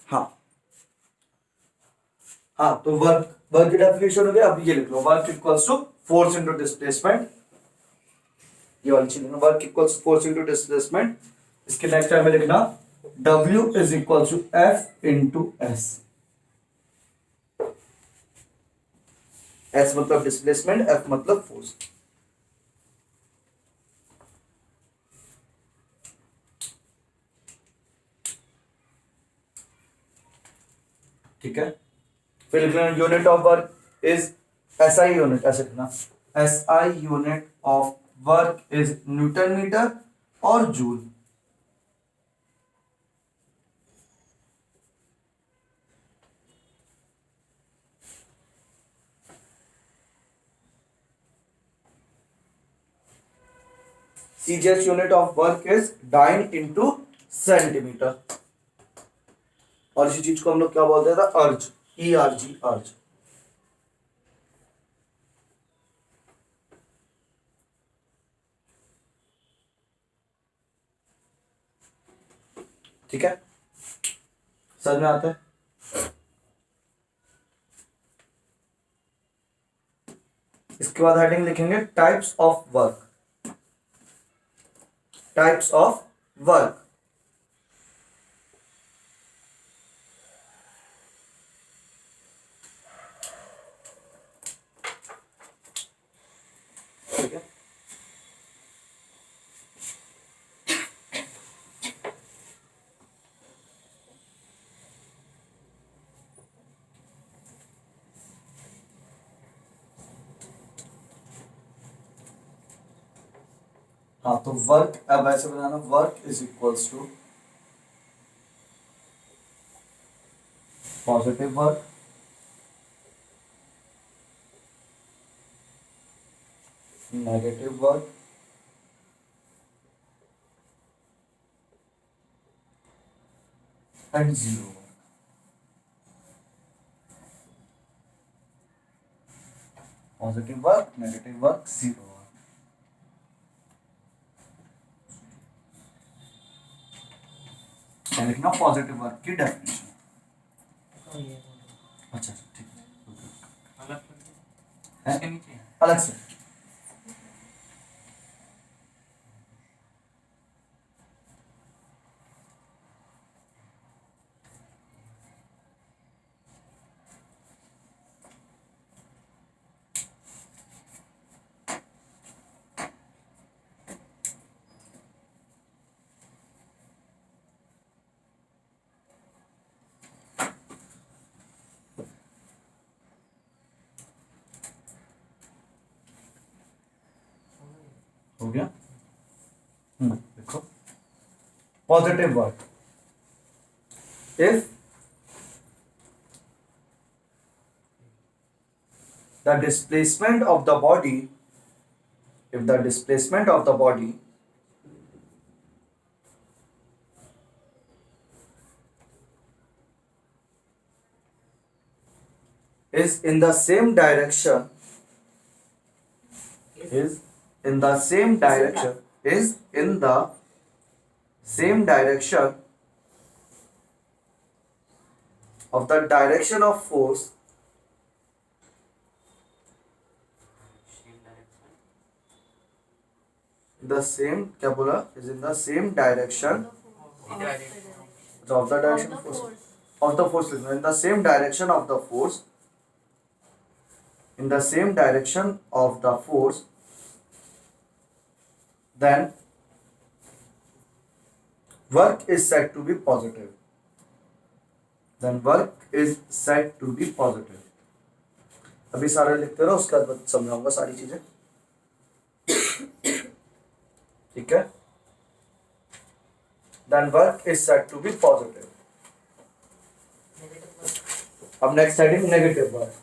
हाँ हाँ, तो वर्क वर्क की डेफिनेशन हो गया। अब ये लिख लो, work equals to force into displacement. ये वाली चीज, work equals to force into displacement. इसके नेक्स्ट टाइम में लिखना W is equals to F into S। S मतलब डिस्प्लेसमेंट, F मतलब फोर्स। ठीक है, फिर लिखना unit of work is SI unit, ऐसे लिखना SI unit of work is newton metre और joule. CGS unit of work is dyne into centimetre. और इसी चीज को हम लोग क्या बोलते थे, अर्ज, ERG, अर्ज। ठीक है, समझ में आता है। इसके बाद हेडिंग लिखेंगे types of work. Types of work, ठीक है। हाँ, तो वर्क अब ऐसे बनाना, work is equals to positive work, negative work, and zero work. Positive work, negative work, zero work. क्या लिखना, पॉजिटिव वर्क की डेफिनेशन। अच्छा ठीक है, अलग से। हो गया। देखो, positive work, if the displacement of the body, if the displacement of the body is in the same direction, is in the same direction, is in the same direction of the direction of force, the same, क्या बोला, is in the same direction of the direction of force, of the force, in the same direction of the force, in the same direction of the force, then work is said to be positive. Then work is said to be positive. अभी सारे लिखते रहो, उसके बाद समझाऊंगा सारी चीजें, ठीक है। Then work is said to be positive. अब नेक्स्ट हेडिंग, नेगेटिव वर्क।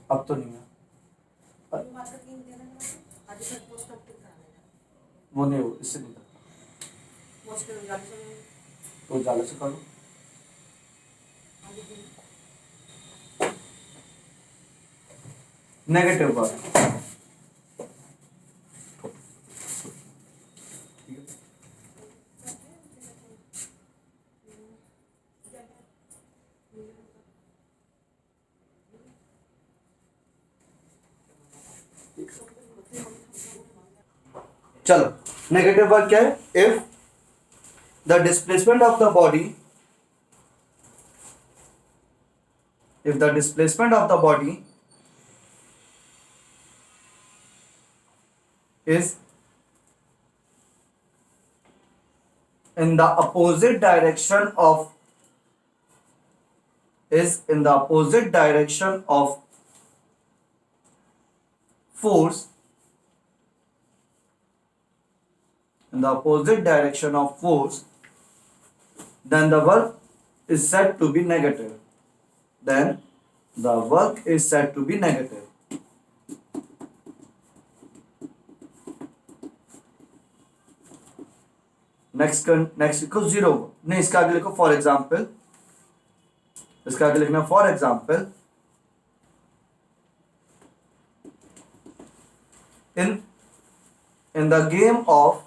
अब तो नहीं है, वो नहीं, हो इससे नहीं करता, तो उजाले से कर लो। Negative work. चलो, नेगेटिव वर्क क्या है? If the displacement of the body, if the displacement of the body is in the opposite direction of force, in the opposite direction of force, then the work is said to be negative. Then the work is said to be negative. Next लिखो zero, नहीं इसका आगे लिखो for example, इसका आगे लिखना for example in the game of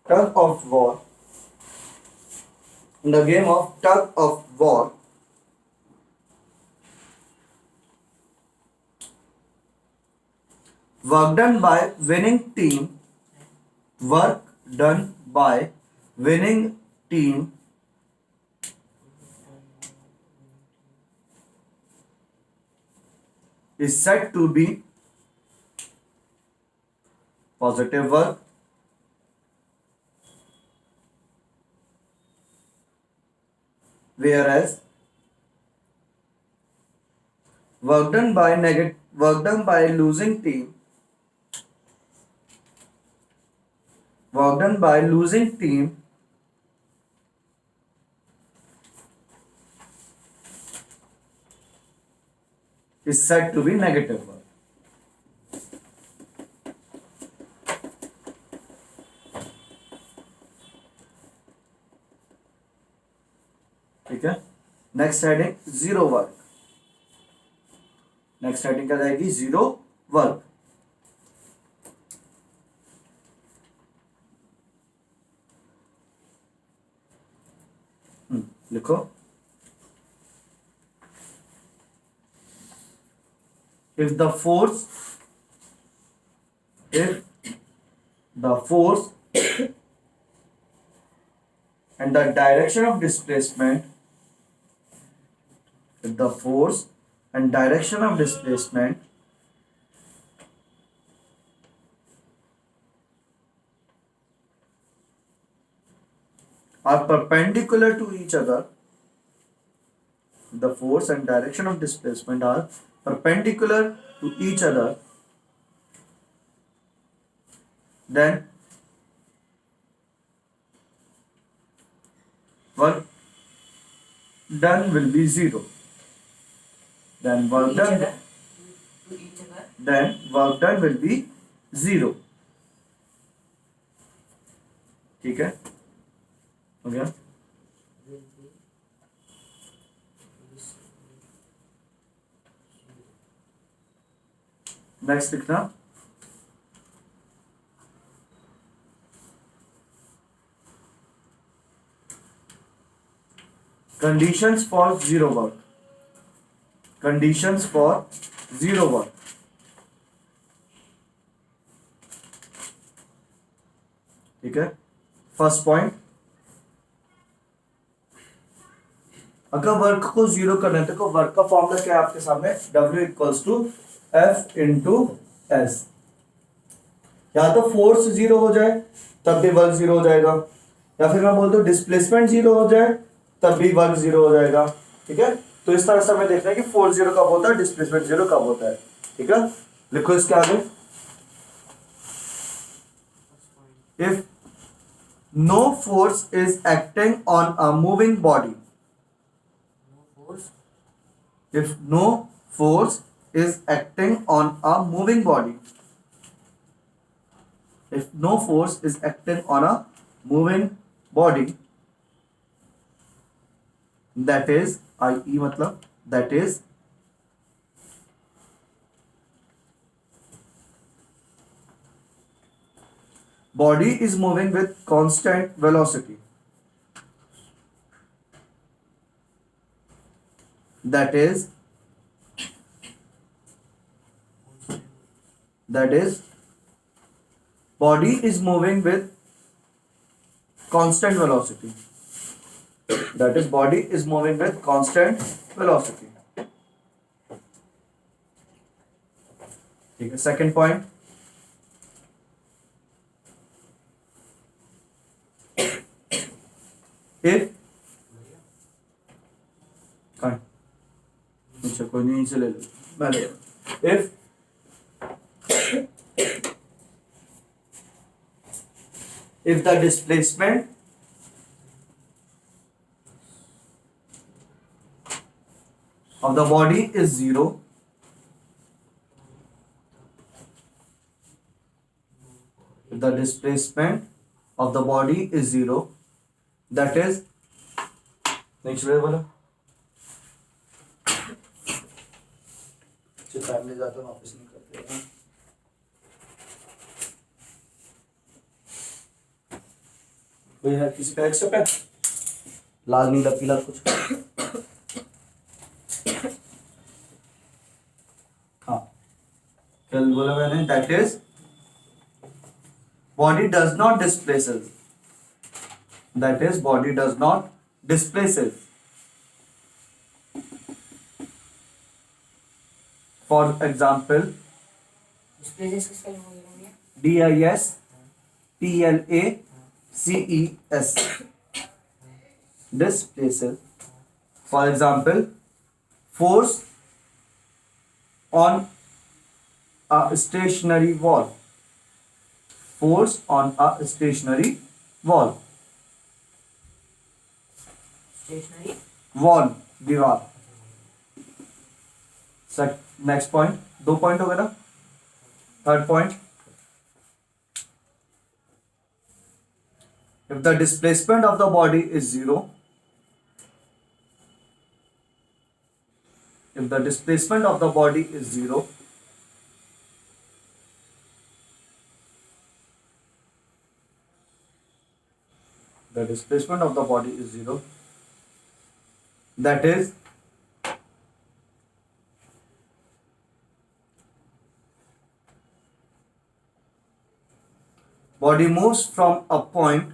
tug of war, in the game of tug of war, work done by winning team is said to be positive work, whereas work done by losing team is said to be negative work. ठीक है, next heading zero work, next heading क्या रहेगी? Zero work. लिखो if the force and the direction of displacement are perpendicular to each other, the force and direction of displacement are perpendicular to each other, then work done will be zero. Then work done will be zero. ठीक है, हो गया? Next लिखना conditions for zero work, conditions for zero work. ठीक है, first point, अगर work को zero करना है तो वर्क का फॉर्मूला क्या है आपके सामने? W equals to F into S. या तो फोर्स जीरो हो जाए तब भी वर्क जीरो हो जाएगा, या फिर मैं बोलता हूँ डिस्प्लेसमेंट जीरो हो जाए तब भी वर्क जीरो हो जाएगा। ठीक है, तो इस तरह से हमें देखना है कि फोर्स जीरो कब होता है, डिस्प्लेसमेंट जीरो कब होता है। ठीक है, लिखो इसके आगे, if no force is acting on a moving body, if no force is acting on a moving body, if no force is acting on a moving body, that is i.e. मतलब that is body is moving with constant velocity, that is body is moving with constant velocity, that is body is moving with constant velocity. ठीक है, second point, if अच्छा कोई नहीं से ले लो, मैं ले if the displacement of the body is zero, if the displacement of the body is zero, that is next way बोलो, टाइम ले जाता हूँ वापस नहीं करते हैं। भैया किसी का एक्सेप्ट है, लाल नीला पीला कुछ, हाँ कल बोला मैंने, that is body does not displaces, that is body does not displaces. For example, displaces, displaces. For example, force on a stationary wall, force on a stationary wall, stationary wall दीवार. Next point, 2 point हो गए ना. Third point, if the displacement of the body is zero, if the displacement of the body is zero, the displacement of the body is zero, that is body moves from a point,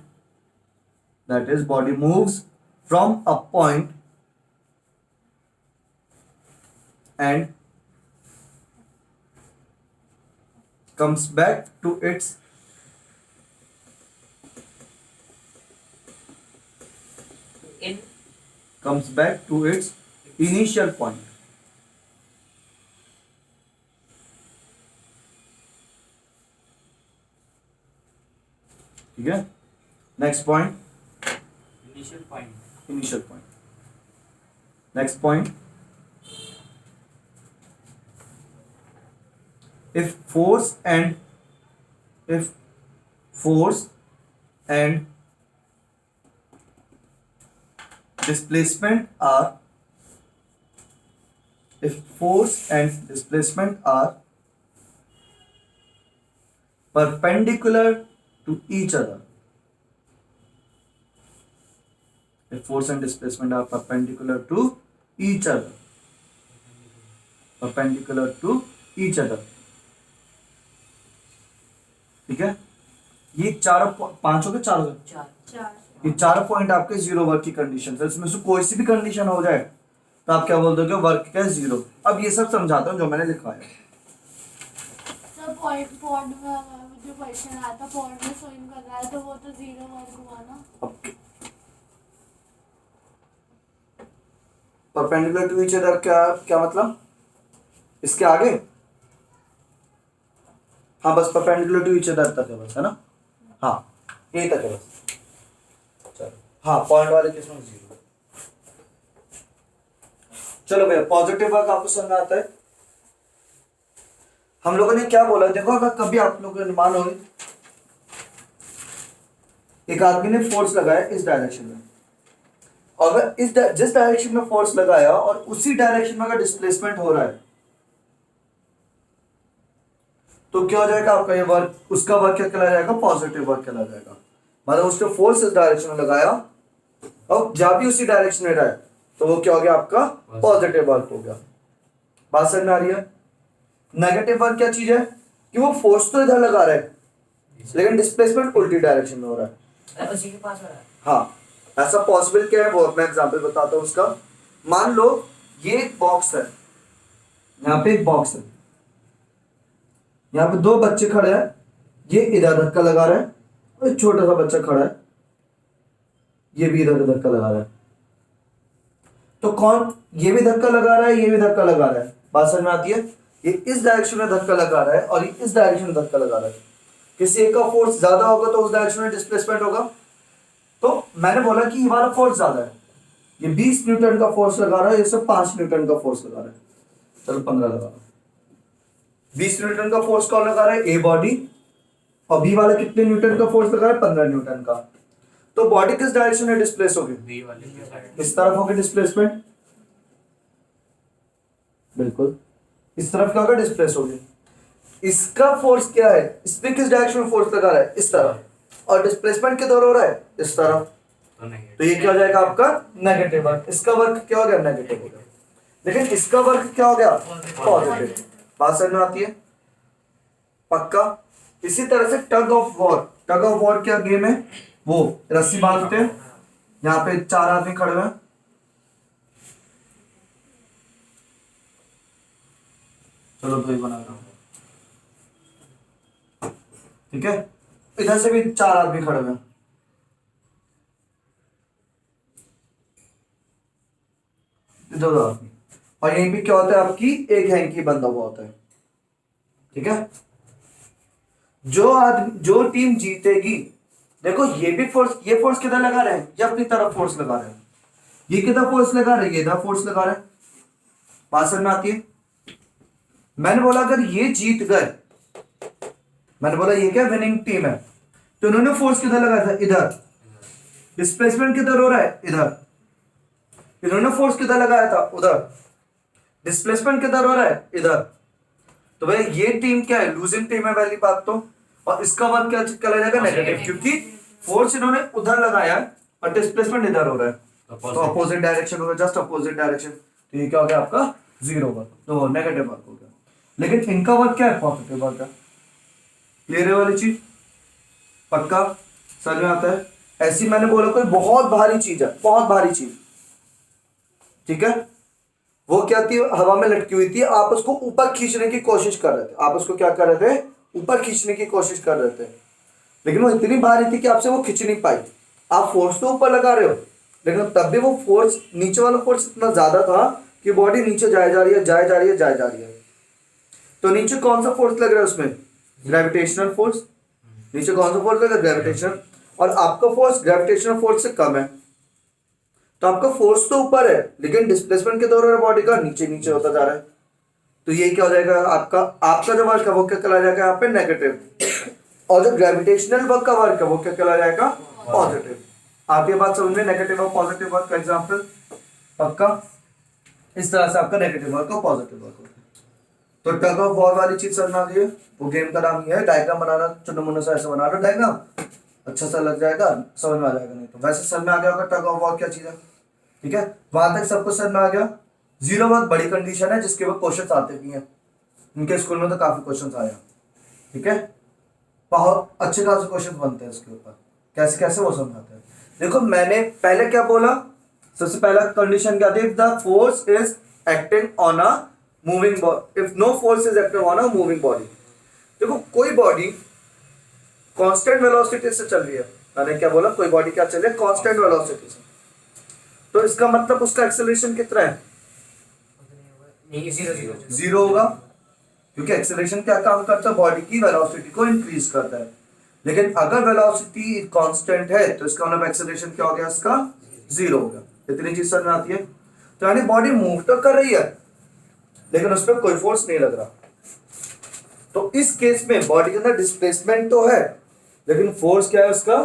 that is body moves from a point and comes back to its in initial point. ठीक है, next point, initial point. Next point, if force and displacement are perpendicular to each other, if force and displacement are perpendicular to each other, ठीक है, ये चारों पांचों के चारों ये चार पॉइंट आपके जीरो वर्क की कंडीशन है. इसमें से कोई सी भी कंडीशन हो जाए तो आप क्या बोल दोगे, वर्क का जीरो. अब ये सब समझाता हूँ जो मैंने लिखा है. पॉइंट में जो क्वेश्चन आया था पॉइंट में स्विम कर रहा है तो वो तो जीरो वर्क हुआ ना. परपेंडिकुलर टू ईच अदर क्या मतलब, इसके आगे, हाँ बस परपेंडिकुलर टू ईच अदर तक है बस, है ना. हाँ यही तक है बस. चलो हाँ, पॉइंट वाले केस में जीरो. चलो भैया, पॉजिटिव वर्क आपको समझ में आता है. हम लोगों ने क्या बोला, देखो अगर कभी आप लोगों को अनुमान हो एक आदमी ने फोर्स लगाया इस डायरेक्शन में, अगर जिस डायरेक्शन में फोर्स लगाया और उसी डायरेक्शन में अगर डिस्प्लेसमेंट हो रहा है तो क्या हो जाएगा आपका ये वर्क, उसका वर्क क्या कहलाया जाएगा, पॉजिटिव वर्क कहलाया जाएगा। मतलब उसने फोर्स इस डायरेक्शन में लगाया और जब भी उसी डायरेक्शन में रहा है तो वो क्या हो गया आपका पॉजिटिव वर्क हो गया। बात समझ में आ रही है। नेगेटिव वर्क क्या चीज है कि वो फोर्स तो इधर लगा रहा है लेकिन डिस्प्लेसमेंट उल्टी डायरेक्शन में हो रहा है। उसी के पास हो रहा है। हाँ, ऐसा पॉसिबल क्या है वो मैं एग्जांपल बताता हूँ उसका। मान लो ये एक बॉक्स है, यहाँ पे एक बॉक्स है, यहाँ पे दो बच्चे खड़े हैं, ये इधर धक्का लगा रहा है और एक छोटा सा बच्चा खड़ा है, ये भी इधर धक्का लगा रहा है। तो कौन, ये भी धक्का लगा रहा है, ये भी धक्का लगा रहा है। बात समझ में आती है। ये इस डायरेक्शन में धक्का लगा रहा है और ये इस डायरेक्शन में धक्का लगा रहा है। किसी एक का फोर्स ज्यादा होगा तो उस डायरेक्शन में डिस्प्लेसमेंट होगा। तो मैंने बोला कि ये वाला फोर्स ज्यादा है, ये 20 न्यूटन का फोर्स लगा रहा है, ये सब 5 न्यूटन का फोर्स लगा रहा है। चलो 15 लगा रहा है। 20 न्यूटन का फोर्स कौन लगा रहा है, ए बॉडी, और बी वाला कितने न्यूटन का फोर्स लगा रहा है, 15 न्यूटन का। तो बॉडी किस डायरेक्शन में डिस्प्लेस होगी, बी वाले के साइड। इस तरफ होगी डिस्प्लेसमेंट, बिल्कुल इस तरफ क्या होगा, डिस्प्लेस होगी। इसका फोर्स क्या है, इसने किस डायरेक्शन में फोर्स लगा रहा है, इस तरफ, और डिस्प्लेसमेंट किधर हो रहा है, इस तरफ। तो ये क्या हो जाएगा आपका नेगेटिव वर्क। इसका वर्क क्या हो गया, नेगेटिव हो गया। लेकिन इसका वर्क क्या हो गया, पॉजिटिव। बात समझ में आती है, पक्का। इसी तरह से tug of war, tug of war क्या गेम है, वो रस्सी बांधते हैं, यहाँ पे 4 आदमी खड़े हुए हैं, चलो 2 ही बना रहा हूं, ठीक है। इधर से भी 4 आदमी खड़े हुए हैं, इधर 2 आदमी, और यहीं पे क्या होता है, आपकी एक हैंकी बंधा हुआ होता है, ठीक है। जो टीम जीतेगी, देखो ये भी फोर्स, ये फोर्स किधर लगा रहे हैं, ये अपनी तरफ फोर्स लगा रहे हैं, ये किधर फोर्स लगा रहे हैं, ये इधर फोर्स लगा रहे हैं। बात समझ में आती है। मैंने बोला अगर ये जीत गए, मैंने बोला ये क्या विनिंग टीम है, तो उन्होंने फोर्स किधर लगाया था, इधर। डिस्प्लेसमेंट किधर हो रहा है, इधर। इन्होंने फोर्स किधर लगाया था, उधर। डिस्प्लेसमेंट किधर हो रहा है, इधर। तो भाई ये टीम क्या है, लूजिंग टीम है पहली बात तो। और इसका वर्क क्या चला जाएगा, नेगेटिव, क्योंकि फोर्स इन्होंने उधर लगाया है और डिस्प्लेसमेंट इधर हो रहा है, तो अपोजिट डायरेक्शन होगा, जस्ट अपोजिट डायरेक्शन। तो ये क्या हो गया आपका, 0 वर्क, तो नेगेटिव वर्क हो गया। लेकिन इनका वर्क क्या है, पॉजिटिव वर्क है। क्लियर है वाली चीज, पक्का समझ में आता है। ऐसी मैंने बोला कोई बहुत भारी चीज है, बहुत भारी चीज, ठीक है, वो क्या थी, हवा में लटकी हुई थी, आप उसको ऊपर खींचने की कोशिश कर रहे थे, आप उसको क्या कर रहे थे, ऊपर खींचने की कोशिश कर रहे थे, लेकिन वो इतनी भारी थी कि आपसे वो खींच नहीं पाई। आप फोर्स तो ऊपर लगा रहे हो, लेकिन तब भी वो फोर्स, नीचे वाला फोर्स इतना ज्यादा था कि बॉडी नीचे जाए जा रही है, जाए जा रही है, जाए जा रही है। तो नीचे कौन सा फोर्स लग रहा है उसमें, ग्रेविटेशनल फोर्स। नीचे कौन सा फोर्स लग रहा है, ग्रेविटेशनल, और आपका फोर्स ग्रेविटेशनल फोर्स से कम है, तो आपका फोर्स तो ऊपर है लेकिन डिस्प्लेसमेंट के दौरान बॉडी का नीचे नीचे होता जा रहा है। तो ये क्या हो जाएगा आपका जो वर्क है वो क्या कहला जाएगा यहाँ पे, नेगेटिव। और जो ग्रेविटेशनल वर्क का वर्क है वो क्या कहला जाएगा, पॉजिटिव। आप ये बात समझ में, नेगेटिव और पॉजिटिव वर्क का एग्जांपल, पक्का। इस तरह से आपका नेगेटिव वर्क और पॉजिटिव वर्क होता है। तो टग ऑफ वॉर वाली चीज समझ में आ गई है। वो गेम का नाम ये है, डायग्राम बनाना, चुन्नू मुन्नू सा ऐसा बना लो डायग्राम, अच्छा सा लग जाएगा, समझ में आ जाएगा। नहीं तो वैसे समझ में आ गया होगा टग ऑफ वॉर क्या चीज है, ठीक है। वहां तक सबको समझ में आ गया। 0 वर्क बड़ी कंडीशन है जिसके ऊपर क्वेश्चन आते भी हैं, उनके स्कूल में तो काफी क्वेश्चन आया, ठीक है। बहुत अच्छे खासे क्वेश्चन बनते हैं इसके ऊपर, कैसे कैसे वो समझाते हैं। देखो मैंने पहले क्या बोला, सबसे पहला कंडीशन क्या थी, the force is acting on a moving body, if no force is acting on a moving body. देखो कोई बॉडी कांस्टेंट वेलोसिटी से चल रही है, मैंने क्या बोला, कोई बॉडी क्या चल रही है, कांस्टेंट वेलोसिटी से, तो इसका मतलब उसका एक्सेलरेशन कितना है, नहीं, 0 होगा, क्योंकि एक्सेलरेशन क्या काम करता है, बॉडी की वेलोसिटी को इंक्रीज करता है। लेकिन अगर वेलोसिटी कांस्टेंट है तो इसका मतलब एक्सेलरेशन क्या हो गया, इसका 0 हो गया। इतनी चीज समझ में आती है। तो यानी बॉडी मूव तो कर रही है लेकिन उस पर कोई फोर्स नहीं लग रहा। तो इस केस में बॉडी के अंदर डिस्प्लेसमेंट तो है लेकिन फोर्स क्या है उसका,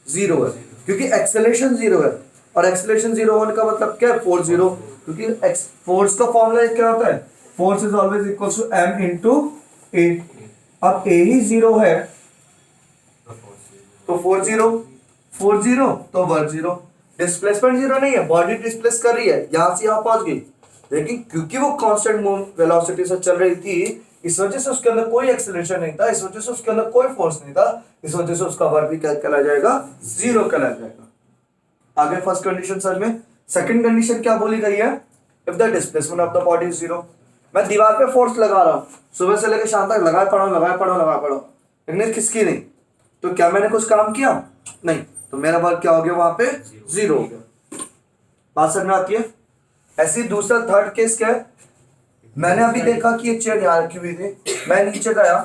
जीरो है, क्योंकि एक्सेलरेशन जीरो है, और एक्सेलरेशन जीरो होने का मतलब क्या है, फोर्स जीरो, क्योंकि फोर्स का फॉर्मूला क्या होता है, force is always equal to M into A. अब ए ही जीरो है तो फोर्स जीरो तो वर्क जीरो। डिस्प्लेसमेंट जीरो नहीं है, बॉडी डिस्प्लेस कर रही है, यहां से यहां पहुंच गई, लेकिन क्योंकि वो कांस्टेंट वेलोसिटी से चल रही थी, इस वजह से उसके अंदर कोई एक्सेलरेशन नहीं था, इस वजह से उसके अंदर कोई फोर्स नहीं था, इस वजह से उसका वर्क भी क्या कहला जाएगा, जीरो कहला जाएगा। आगे फर्स्ट कंडीशन सर में, सेकंड कंडीशन क्या बोली गई है, if the displacement of the body is zero. मैं दीवार पे फोर्स लगा रहा हूं, सुबह से लेकर शाम तक लगाए पड़ा, लेकिन खिसकी नहीं, तो क्या मैंने कुछ काम किया, नहीं, तो मेरा वर्क क्या हो गया, वहां पे जीरो हो गया। बात समझ में आती है। ऐसी दूसरा थर्ड केस क्या है, मैंने अभी देखा कि एक चेयर यहाँ रखी हुई थी, मैं नीचे गया,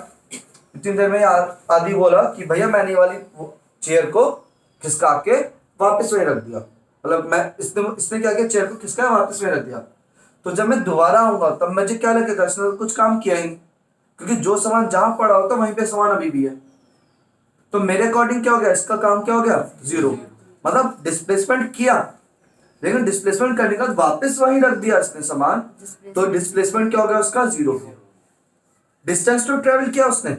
इतनी देर में आदि बोला कि भैया मैंने ये वाली चेयर को खिसका के वापस वहीं रख दिया, मतलब मैं इसने क्या किया, चेयर को खिसका वापस वहीं रख दिया। तो जब मैं दोबारा आऊंगा तब मुझे क्या लगेगा, इसने कुछ काम किया ही नहीं, क्योंकि जो सामान जहां पड़ा होता वहीं पे सामान अभी भी है। तो मेरे अकॉर्डिंग क्या हो गया, इसका काम क्या हो गया, जीरो, मतलब डिस्प्लेसमेंट किया, लेकिन डिस्प्लेसमेंट करने के बाद वापस वहीं रख दिया इसने सामान, तो डिस्प्लेसमेंट क्या हो गया उसका, जीरो। डिस्टेंस तो ट्रेवल किया उसने,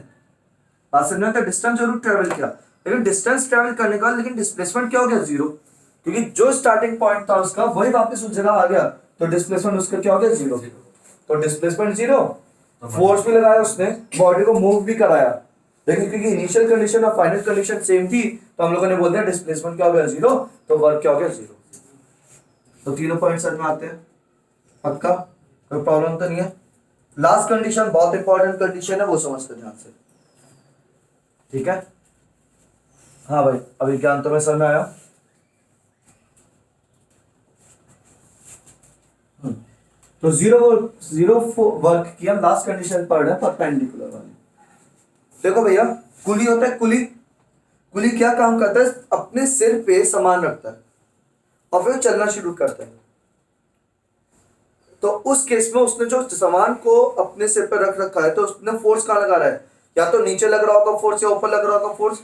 बात समझ में आता है, डिस्टेंस जरूर ट्रेवल किया, लेकिन डिस्टेंस ट्रेवल करने के बाद लेकिन डिस्प्लेसमेंट क्या हो गया, जीरो, क्योंकि जो स्टार्टिंग पॉइंट था उसका वही वापस उस जगह आ गया, तो डिस्प्लेसमेंट उसका क्या हो गया, जीरो। तो डिस्प्लेसमेंट जीरो, फोर्स भी लगाया उसने, बॉडी को मूव भी कराया, लेकिन क्योंकि इनिशियल कंडीशन और फाइनल कंडीशन सेम थी, तो हम लोगों ने बोल दिया डिस्प्लेसमेंट क्या हो गया, जीरो, तो वर्क क्या हो गया, जीरो। तो तीनों पॉइंट समझ में आते हैं, पक्का, कोई प्रॉब्लम तो नहीं है। लास्ट कंडीशन बहुत इंपॉर्टेंट कंडीशन है, वो समझते ध्यान से, ठीक है। हाँ भाई, अभी ज्ञान तो मैं समझ में आया। तो जीरो वर्क किया, लास्ट कंडीशन पढ़ रहे हैं परपेंडिकुलर वाली। देखो भैया, कुली होता है, कुली क्या काम करता है, अपने सिर पे सामान रखता है और फिर चलना शुरू करता है। तो उस केस में उसने जो सामान को अपने सिर पे रख रखा है, तो उसने फोर्स कहाँ लगा रहा है, या तो नीचे लग रहा होगा फोर्स या ऊपर लग रहा होगा फोर्स,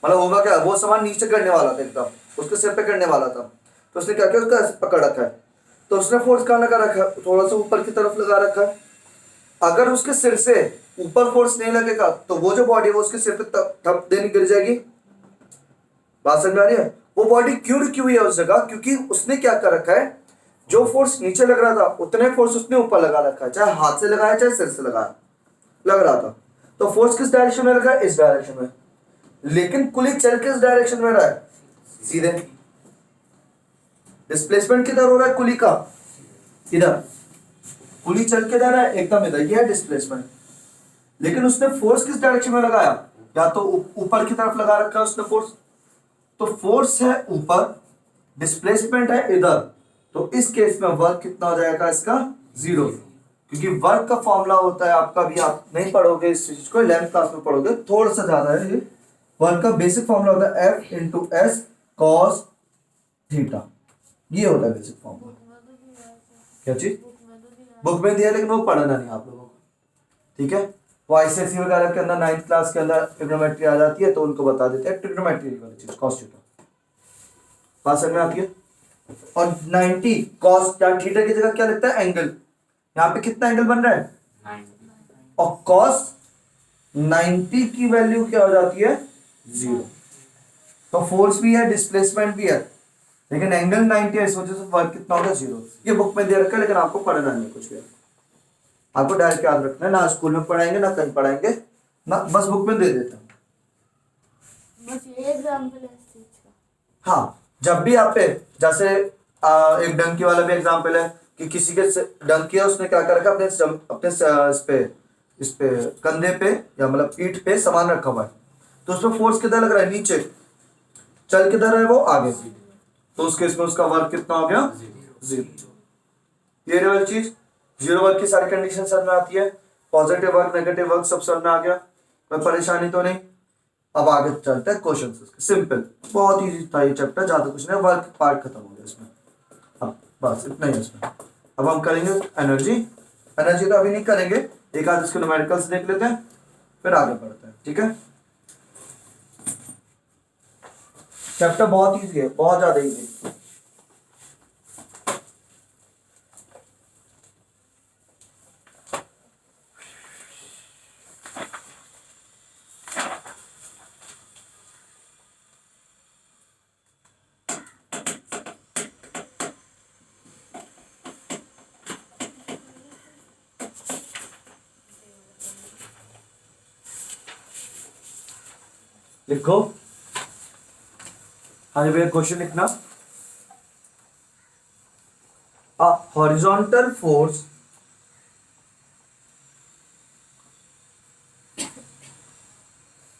मतलब होगा क्या, वो सामान नीचे गिरने वाला था एकदम, उसके सिर पे गिरने वाला था, तो उसने क्या किया, उसका पकड़ रखा है, तो उसने फोर्स कहाँ लगा रखा है, थोड़ा सा ऊपर की तरफ लगा रखा है। अगर उसके सिर से ऊपर फोर्स नहीं लगेगा तो वो जो बॉडी है वो उसके सिर पे थप देनी गिर जाएगी। बात समझ में आ रही है। वो बॉडी क्यों रुकी हुई है उस जगह, क्योंकि उसने क्या कर रखा है, जो फोर्स नीचे लग रहा था उतने फोर्स उसने ऊपर लगा रखा है, चाहे हाथ से लगाया चाहे सिर से लगाया, लग रहा था। तो फोर्स किस डायरेक्शन में लगा है, इस डायरेक्शन में, लेकिन कुली चल किस डायरेक्शन में रहा है, सीधे। डिस्प्लेसमेंट किधर हो रहा है कुली का, इधर, कुली चल के जा रहा है एकदम इधर, ये है डिस्प्लेसमेंट, लेकिन उसने फोर्स किस डायरेक्शन में लगाया, या तो ऊपर की तरफ लगा रखा है उसने फोर्स, तो फोर्स है ऊपर, डिस्प्लेसमेंट है इधर, तो इस केस में वर्क कितना हो जाएगा इसका, जीरो, क्योंकि वर्क का फॉर्मूला होता है आपका, भी आप नहीं पढ़ोगे इस चीज को, 11th क्लास में पढ़ोगे, थोड़ा सा ज्यादा है ये, वर्क का बेसिक फॉर्मूला होता है F into S cos theta, ये होता है बेसिक फॉर्मूला। क्या चीज, बुक में दिया लेकिन वो पढ़ना नहीं आप लोगों को, ठीक है। वो आईसीएसई वगैरह के अंदर 9th क्लास के अंदर ट्रिग्नोमेट्री आ जाती है, तो उनको बता देते हैं ट्रिग्नोमेट्री वाली चीज, कॉस थीटा, बात समझ में आती है। और 90 कॉस थीटा की जगह क्या लिखता है, एंगल, यहाँ पे कितना एंगल बन रहा है, 90। और कॉस 90 की वैल्यू क्या हो जाती है, जीरो। तो फोर्स भी है, डिस्प्लेसमेंट भी है, लेकिन एंगल 90 है, इस वजह से वर्क कितना होगा, जीरो। ये बुक में दे रखा है, लेकिन आपको पढ़ना नहीं कुछ भी, आपको डायरेक्ट याद रखना है, ना स्कूल में पढ़ाएंगे ना कहीं पढ़ाएंगे, ना बस बुक में दे देते हैं। बस ये एग्जांपल है इस चीज का। हाँ, जब भी आप पे जैसे एक डंकी वाला भी एग्जांपल है कि किसी के डंकी है, उसने क्या कर रखा अपने इस पे कंधे पे या मतलब पीठ पे सामान रखा हुआ है, तो उसमें फोर्स किधर लग रहा है, नीचे, चल किधर है वो, आगे, तो उस केस में उसका वर्क कितना हो गया, जीरो। ये वाली चीज, जीरो वर्क की सारी कंडीशन समझ में आती है, पॉजिटिव वर्क नेगेटिव वर्क सब समझ में आ गया, कोई परेशानी तो नहीं। अब आगे चलते हैं क्वेश्चन, सिंपल, बहुत इजी था ये चैप्टर, ज्यादा कुछ नहीं, वर्क पार्ट खत्म हो गया इसमें, अब बस इतना ही इसमें। अब हम करेंगे एनर्जी तो अभी नहीं करेंगे, एक आध इसके न्यूमेरिकल्स देख लेते हैं, फिर आगे बढ़ते हैं, ठीक है। चैप्टर बहुत इजी है, बहुत ज्यादा इजी। लिखो, हाँ भैया क्वेश्चन लिखना। A horizontal force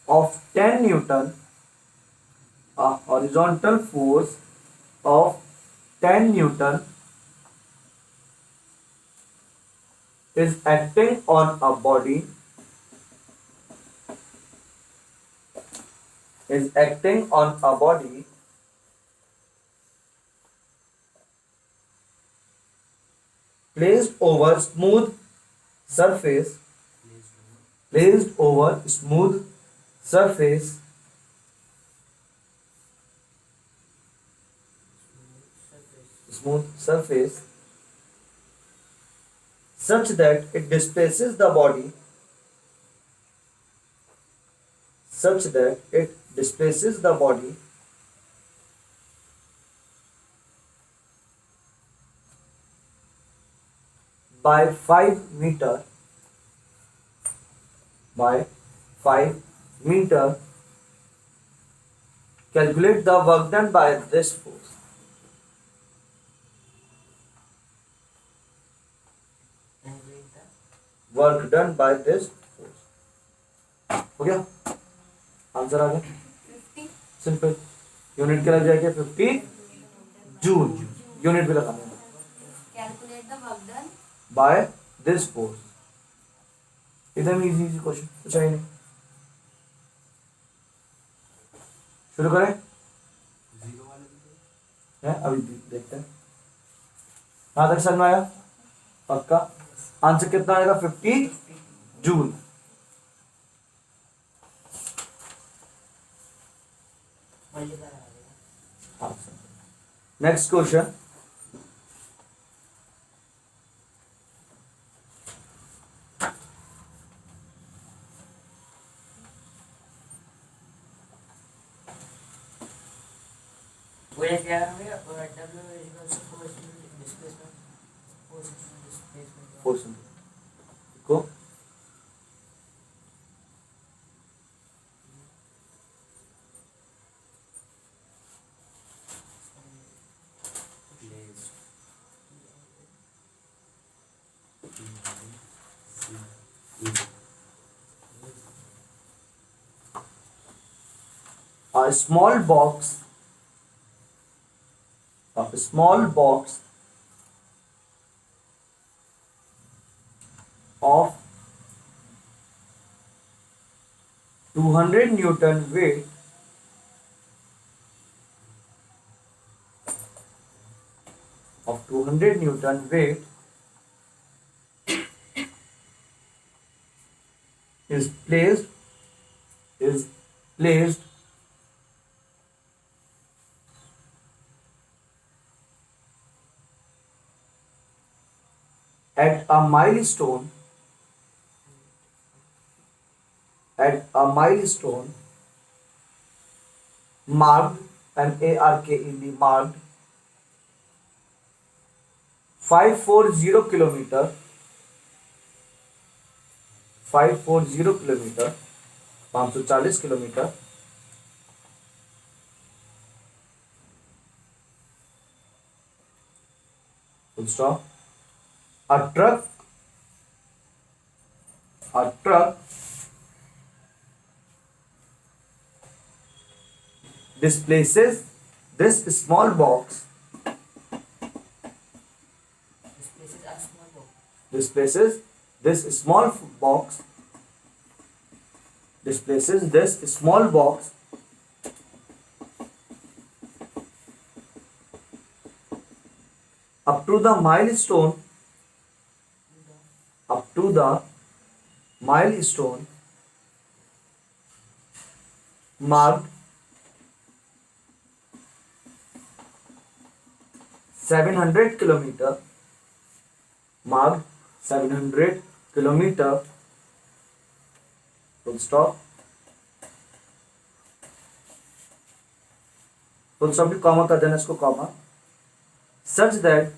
of 10 Newton, a horizontal force of 10 Newton is acting on a body, placed over smooth surface, placed over surface smooth surface such that it displaces the body, by 5 meter, by 5 meter. Calculate the work done by this force. Work done by this force. हो गया, answer आ गया। 50 simple, unit क्या लग जाएगा? 50 joule, unit भी लगाना है। Calculate the work done by this force. एकदम इजी इजी क्वेश्चन, कुछ है नहीं। शुरू करें? है अभी देखते हैं। यहाँ तक समझ में आया? पक्का? आंसर कितना आएगा? 50 जूल। नेक्स्ट क्वेश्चन, को a small box of 200 Newton weight is placed at a milestone marked, M-A-R-K-E-D, marked 540 kilometer, 540 kilometre full stop. A truck displaces this small box up to the milestone marked 700 kilometre, mark 700 kilometre, full stop, full stop भी comma कर देना इसको comma, such that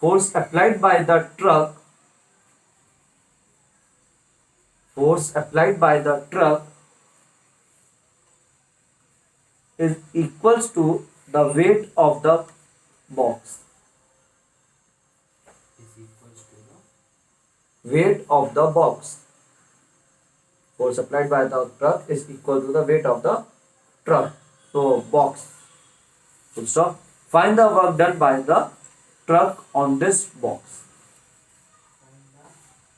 force applied by the truck, force applied by the truck is equals to the weight of the box, Is equals to the weight of the box, force applied by the truck is equal to the weight of the truck, so box, full stop. Find the work done by the truck on this box,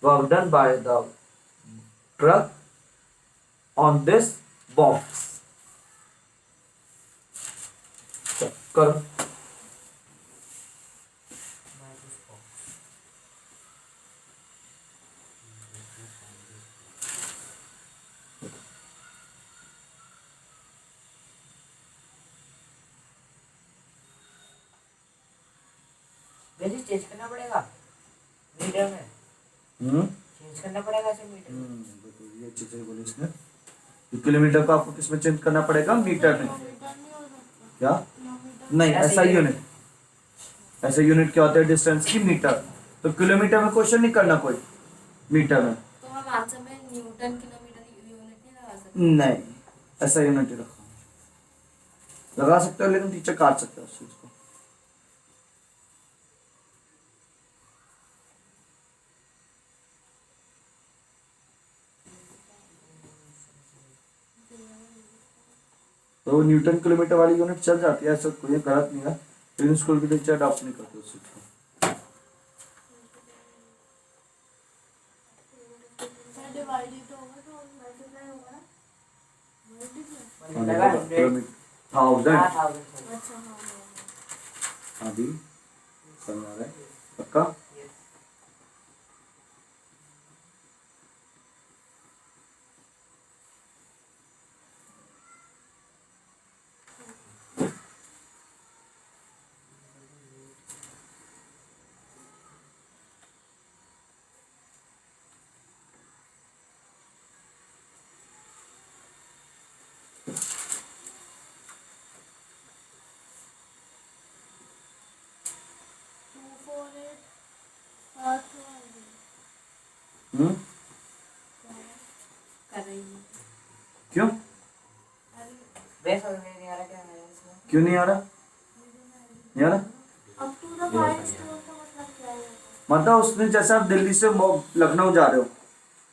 work done by the truck on this box. करो minus box. वैसे change करना पड़ेगा metre में, change करना पड़ेगा इसे metre में. ये अच्छी तरह बोली इसने, किलोमीटर को आपको किसमें चेंज करना पड़ेगा, मीटर में. किलोमीटर नहीं हो सकता. क्या किलोमीटर. नहीं, ऐसे ऐसा ही यूनिट, ऐसा यूनिट क्या होता है डिस्टेंस की, मीटर. तो किलोमीटर में क्वेश्चन नहीं करना कोई, मीटर में तो हम आंसर में न्यूटन किलोमीटर यूनिट नहीं लगा सकते. नहीं, ऐसा यूनिट ही रखो. लगा सकते हो लेकिन टीचर काट सकते हो उस चीज को. तो न्यूटन किलोमीटर वाली यूनिट चल जाती है, ऐसा कोई गलत नहीं है, लेकिन स्कूल के टीचर अडॉप्ट नहीं करते उस चीज को. सर डिवाइड ही तो होगा तो मल्टीप्लाई होगा ना. मल्टीप्लाई. मुझे लगा 100 थाउजेंड 1000. अच्छा हाँ हाँ. अभी समझ आ रहा है पक्का. हम्म, कर रही हूँ. क्यों वैसा नहीं आ रहा क्या है इसमें. क्यों नहीं आ रहा, नहीं आ रहा. अब टू द पॉइंट्स का मतलब क्या है. मतलब उसने जैसे आप दिल्ली से लखनऊ जा रहे हो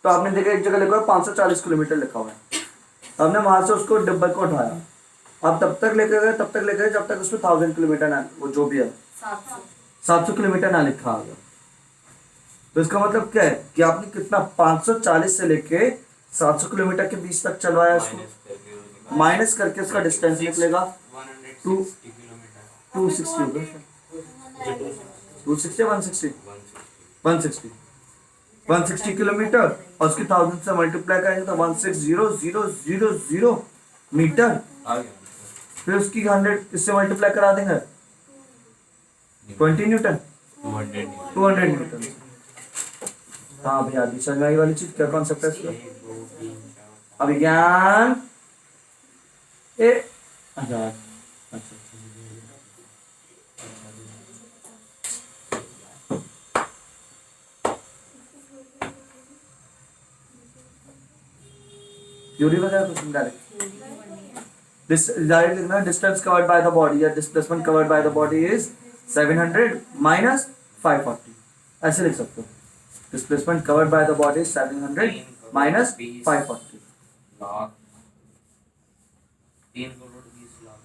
तो आपने देखा एक जगह लिखा हुआ 540 किलोमीटर लिखा हुआ है, आपने वहां से उसको डब्बे को उठाया, आप तब तक लेके गए जब तक उसमें 1000 किलोमीटर ना, वो जो भी है 700 किलोमीटर ना लिखा आ गया. तो इसका मतलब क्या है कि आपने कितना 540 से लेके 700 किलोमीटर के बीच तक चलवाया उसको, माइनस करके उसका डिस्टेंस निकलेगा 160 किलोमीटर. 260 होगा, 260 160 160 किलोमीटर और उसकी 1000 से मल्टीप्लाई करेंगे तो 160,000 मीटर. आ गया. फिर उसकी 100 इससे मल्टीप्लाई करा देंगे 20 न्यूटन 200 न्यूटन. हाँ भैया आदि समझ में आई वाली चीज, क्या कॉन्सेप्ट है इसका. 1 2 3 4 अभिज्ञान ए अच्छा अच्छा थ्योरी बताया कुछ डायरेक्ट. दिस डायरेक्ट लिखना, distance covered by the body या displacement covered by the body is 700 minus 540, ऐसे लिख सकते हो. Displacement covered by the body is 700 minus 540. Lakh 3 crore 20 lakh.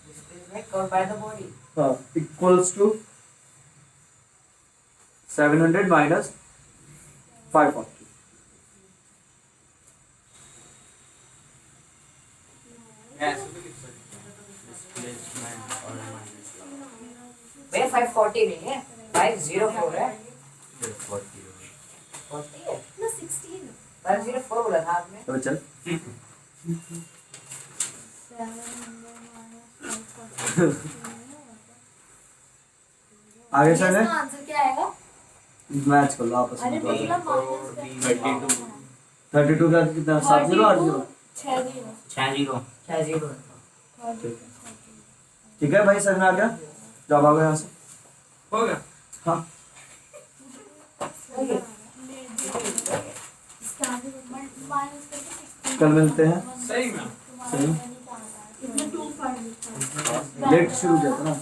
Displacement covered by the body. Equals to 700 minus 540. ऐसे भी लिख सकते हैं. Displacement और minus लाख. भैया 540 नहीं है, 504 है. 40 है. ना 16. 504 बोला था आपने. तो चल आगे चले, इसका आंसर क्या आएगा? मैच कर लो आपस अरे में। मतलब माइनस 32 का कितना, 7-0 8-0? 6-0 6-0 ठीक है भाई, समझ में आ गया? जवाब आ गया यहाँ से। हो गया। हाँ माइनस करके कल मिलते हैं। सही में सही। इसमें 2 5 लेट शुरू किया था ना।